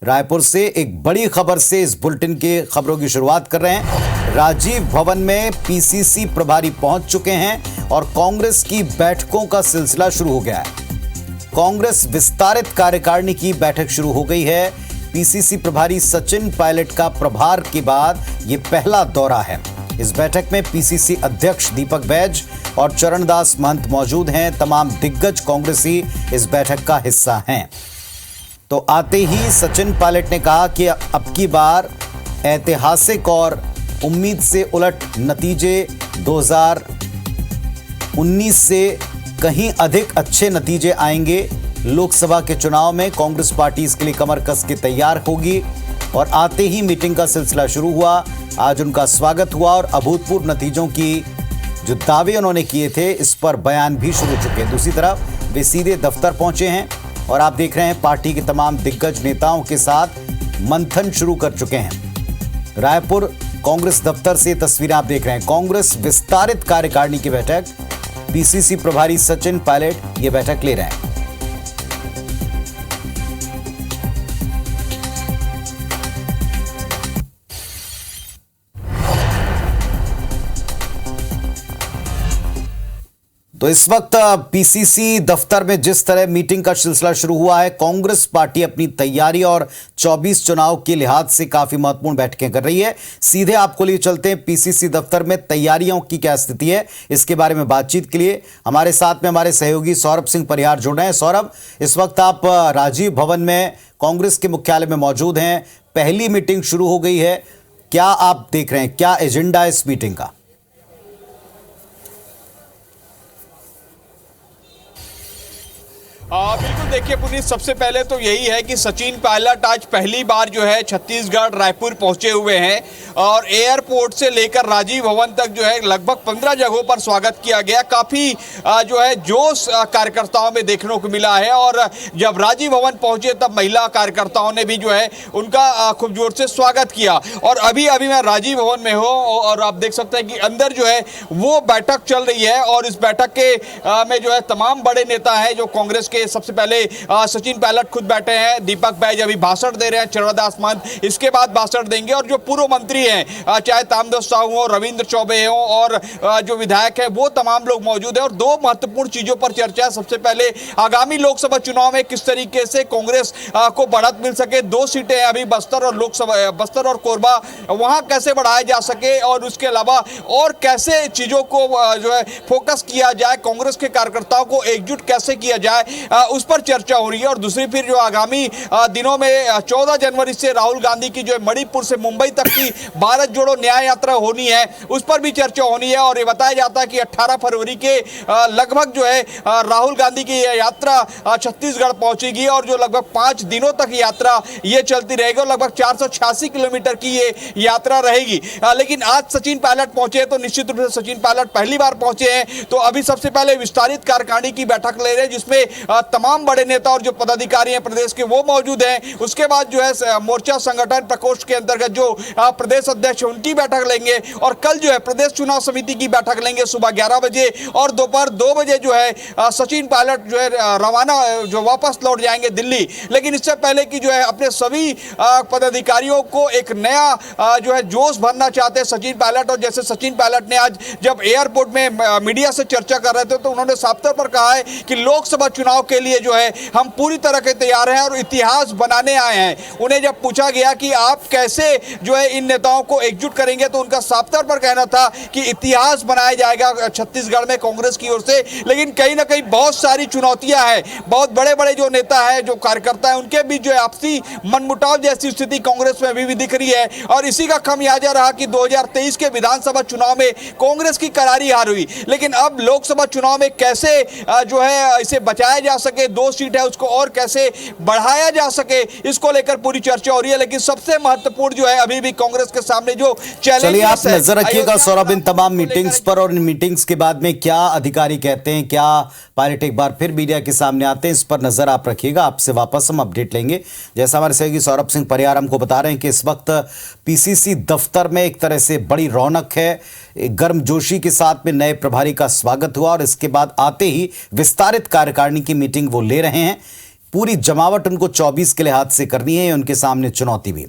रायपुर से एक बड़ी खबर से इस बुलेटिन के खबरों की शुरुआत कर रहे हैं। राजीव भवन में पीसीसी प्रभारी पहुंच चुके हैं और कांग्रेस की बैठकों का सिलसिला शुरू हो गया है। कांग्रेस विस्तारित कार्यकारिणी की बैठक शुरू हो गई है। पीसीसी प्रभारी सचिन पायलट का प्रभार के बाद यह पहला दौरा है। इस बैठक में पीसीसी अध्यक्ष दीपक बैज और चरणदास महंत मौजूद हैं। तमाम दिग्गज कांग्रेसी इस बैठक का हिस्सा हैं। तो आते ही सचिन पायलट ने कहा कि अब की बार ऐतिहासिक और उम्मीद से उलट नतीजे 2019 से कहीं अधिक अच्छे नतीजे आएंगे। लोकसभा के चुनाव में कांग्रेस पार्टी इसके लिए कमर कस के तैयार होगी और आते ही मीटिंग का सिलसिला शुरू हुआ। आज उनका स्वागत हुआ और अभूतपूर्व नतीजों की जो दावे उन्होंने किए थे इस पर बयान भी शुरू हो चुके हैं। दूसरी तरफ वे सीधे दफ्तर पहुंचे हैं और आप देख रहे हैं पार्टी के तमाम दिग्गज नेताओं के साथ मंथन शुरू कर चुके हैं। रायपुर कांग्रेस दफ्तर से तस्वीरें आप देख रहे हैं। कांग्रेस विस्तारित कार्यकारिणी की बैठक, पीसीसी प्रभारी सचिन पायलट ये बैठक ले रहे हैं। तो इस वक्त पीसीसी दफ्तर में जिस तरह मीटिंग का सिलसिला शुरू हुआ है, कांग्रेस पार्टी अपनी तैयारी और 24 चुनाव के लिहाज से काफी महत्वपूर्ण बैठकें कर रही है। सीधे आपको लिए चलते हैं पीसीसी दफ्तर में तैयारियों की क्या स्थिति है, इसके बारे में बातचीत के लिए हमारे साथ में हमारे सहयोगी सौरभ सिंह परिहार जुड़ रहे हैं। सौरभ, इस वक्त आप राजीव भवन में कांग्रेस के मुख्यालय में मौजूद हैं। पहली मीटिंग शुरू हो गई है, क्या आप देख रहे हैं, क्या एजेंडा है इस मीटिंग का? बिल्कुल, देखिए पुनीत, सबसे पहले तो यही है कि सचिन पायलट आज पहली बार जो है छत्तीसगढ़ रायपुर पहुंचे हुए हैं और एयरपोर्ट से लेकर राजीव भवन तक जो है लगभग 15 जगहों पर स्वागत किया गया। काफ़ी जो है जोश कार्यकर्ताओं में देखने को मिला है और जब राजीव भवन पहुंचे तब महिला कार्यकर्ताओं ने भी जो है उनका खूब जोर से स्वागत किया। और अभी मैं राजीव भवन में हूँ और आप देख सकते हैं कि अंदर जो है वो बैठक चल रही है और इस बैठक के में जो है तमाम बड़े नेता हैं जो कांग्रेस के। सबसे पहले सचिन पायलट खुद बैठे हैं, दीपक बैज अभी भाषण दे रहे हैं, चरणदास महंत इसके बाद भाषण देंगे और जो पूर्व मंत्री हैं चाहे ताम्रध्वज साहू हो, रविंद्र चौबे हो और जो विधायक है वो तमाम लोग मौजूद हैं। और दो महत्वपूर्ण चीजों पर चर्चा है। सबसे पहले आगामी लोकसभा चुनाव में किस तरीके से कांग्रेस को बढ़त मिल सके। 2 सीटें हैं अभी, बस्तर और कोरबा, वहां कैसे बढ़ाया जा सके और उसके अलावा और कैसे चीजों को जो है फोकस किया जाए, कांग्रेस के कार्यकर्ताओं को एकजुट कैसे किया जाए, उस पर चर्चा हो रही है। और दूसरी फिर जो आगामी दिनों में 14 जनवरी से राहुल गांधी की जो मणिपुर से मुंबई तक की भारत जोड़ो न्याय यात्रा होनी है, उस पर भी चर्चा होनी है। और ये बताया जाता है कि 18 फरवरी के लगभग जो है राहुल गांधी की यात्रा छत्तीसगढ़ पहुंचेगी और जो लगभग 5 दिनों तक यात्रा ये चलती रहेगी और लगभग 486 किलोमीटर की ये यात्रा रहेगी। लेकिन आज सचिन पायलट पहुंचे तो निश्चित रूप से सचिन पायलट पहली बार पहुंचे हैं तो अभी सबसे पहले विस्तारित कार्यकारिणी की बैठक ले रहे हैं जिसमें तमाम बड़े नेता और जो पदाधिकारी हैं प्रदेश के वो मौजूद हैं। उसके बाद जो है मोर्चा संगठन प्रकोष्ठ के अंतर्गत जो प्रदेश अध्यक्ष उनकी बैठक लेंगे और कल जो है प्रदेश चुनाव समिति की बैठक लेंगे सुबह 11 बजे और दोपहर 2 बजे जो है सचिन पायलट जो है रवाना जो वापस लौट जाएंगे दिल्ली। लेकिन इससे पहले कि जो है अपने सभी पदाधिकारियों को एक नया जो है जोश भरना चाहते हैं सचिन पायलट। और जैसे सचिन पायलट ने आज जब एयरपोर्ट में मीडिया से चर्चा कर रहे थे तो उन्होंने साफ तौर पर कहा है कि लोकसभा चुनाव के लिए जो है हम पूरी तरह के तैयार हैं और इतिहास बनाने आए हैं। उन्हें जब पूछा गया कि आप कैसे जो है इन नेताओं को एकजुट करेंगे तो उनका साफ तौर पर कहना था कि इतिहास बनाया जाएगा छत्तीसगढ़ में कांग्रेस की ओर से। लेकिन कहीं ना कहीं बहुत सारी चुनौतियां हैं, बहुत बड़े बड़े जो नेता हैं जो कार्यकर्ता हैं उनके बीच जो है आपसी मनमुटाव जैसी स्थिति कांग्रेस में अभी भी दिख रही है। और इसी का खामियाजा रहा कि 2023 के विधानसभा चुनाव में कांग्रेस की करारी हार हुई। लेकिन अब लोकसभा चुनाव में कैसे जो है इसे बचाया जा सके, 2 सीट है उसको और कैसे बढ़ाया जा सके, इसको लेकर पूरी चर्चा हो रही है। लेकिन सबसे महत्वपूर्ण जो है अभी भी कांग्रेस के सामने जो चैलेंज है। चलिए आप नजर रखिएगा सौरभ इन तमाम मीटिंग्स पर और इन मीटिंग्स के बाद में क्या अधिकारी कहते हैं, क्या पायलट एक बार फिर मीडिया के सामने आते हैं, इस पर नजर आप रखिएगा। आपसे वापस हम अपडेट लेंगे। जैसा हमारे सहयोगी सौरभ सिंह परिहार हमको बता रहे हैं कि इस वक्त पीसीसी दफ्तर में एक तरह से बड़ी रौनक है, गर्मजोशी के साथ में नए प्रभारी का स्वागत हुआ और इसके बाद आते ही विस्तारित कार्यकारिणी की मीटिंग वो ले रहे हैं। पूरी जमावट उनको 24 के लिहाज से करनी है, उनके सामने चुनौती भी।